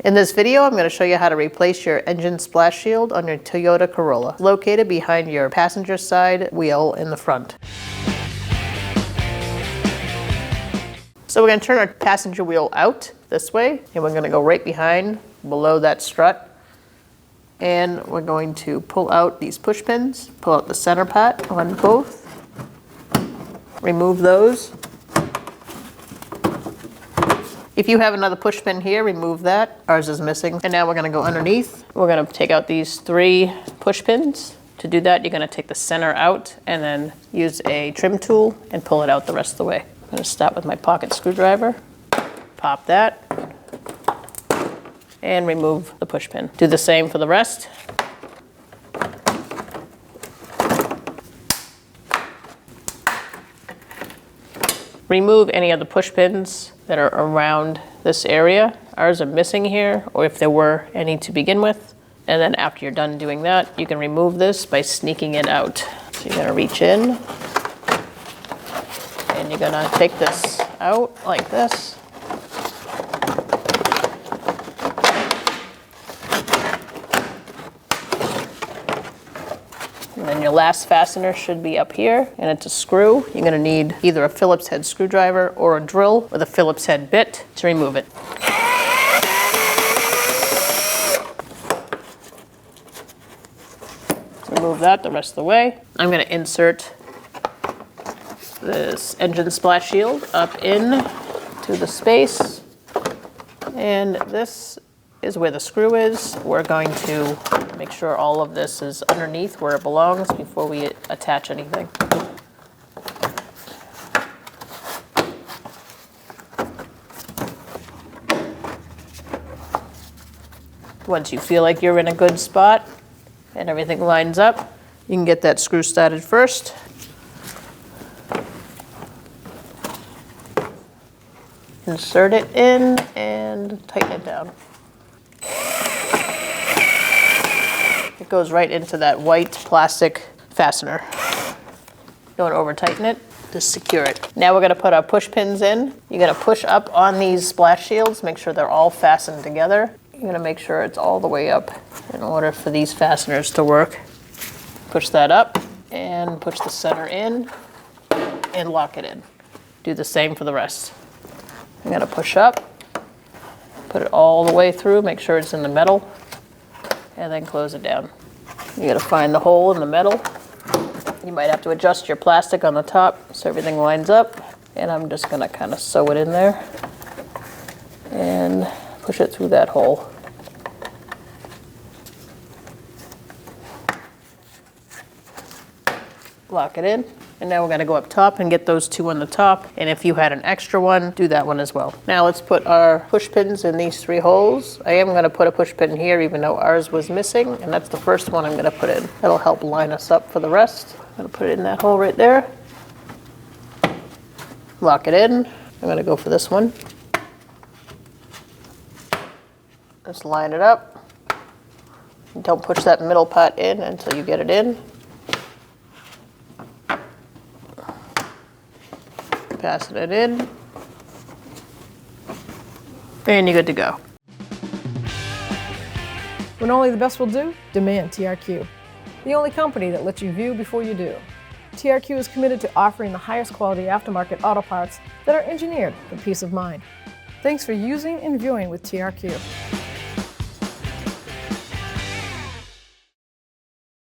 In this video, I'm going to show you how to replace your engine splash shield on your Toyota Corolla, located behind your passenger side wheel in the front. So we're going to turn our passenger wheel out this way, and we're going to go right behind, below that strut. And we're going to pull out these push pins, pull out the center part on both, remove those. If you have another push pin here, remove that. Ours is missing. And now we're gonna go underneath. We're gonna take out these 3 push pins. To do that, you're gonna take the center out and then use a trim tool and pull it out the rest of the way. I'm gonna start with my pocket screwdriver, pop that, and remove the push pin. Do the same for the rest. Remove any of the push pins that are around this area. Ours are missing here, or if there were any to begin with. And then after you're done doing that, you can remove this by sneaking it out. So you're gonna reach in, and you're gonna take this out like this. And then your last fastener should be up here, and it's a screw. You're gonna need either a Phillips head screwdriver or a drill with a Phillips head bit to remove it. Remove that the rest of the way. I'm gonna insert this engine splash shield up in to the space, and this is where the screw is. We're going to make sure all of this is underneath where it belongs before we attach anything. Once you feel like you're in a good spot and everything lines up, you can get that screw started first. Insert it in and tighten it down. It goes right into that white plastic fastener. Don't over tighten it, just secure it. Now we're gonna put our push pins in. You're gonna push up on these splash shields, make sure they're all fastened together. You're gonna make sure it's all the way up in order for these fasteners to work. Push that up and push the center in and lock it in. Do the same for the rest. I'm gonna push up, put it all the way through, make sure it's in the metal, and then close it down. You gotta find the hole in the metal. You might have to adjust your plastic on the top so everything lines up. And I'm just gonna kind of sew it in there and push it through that hole. Lock it in. And now we're gonna go up top and get those 2 on the top. And if you had an extra one, do that one as well. Now let's put our push pins in these 3 holes. I am gonna put a push pin here even though ours was missing. And that's the first one I'm gonna put in. That'll help line us up for the rest. I'm gonna put it in that hole right there. Lock it in. I'm gonna go for this one. Just line it up. Don't push that middle part in until you get it in. Passing it in, and you're good to go. When only the best will do, demand TRQ. The only company that lets you view before you do. TRQ is committed to offering the highest quality aftermarket auto parts that are engineered for peace of mind. Thanks for using and viewing with TRQ.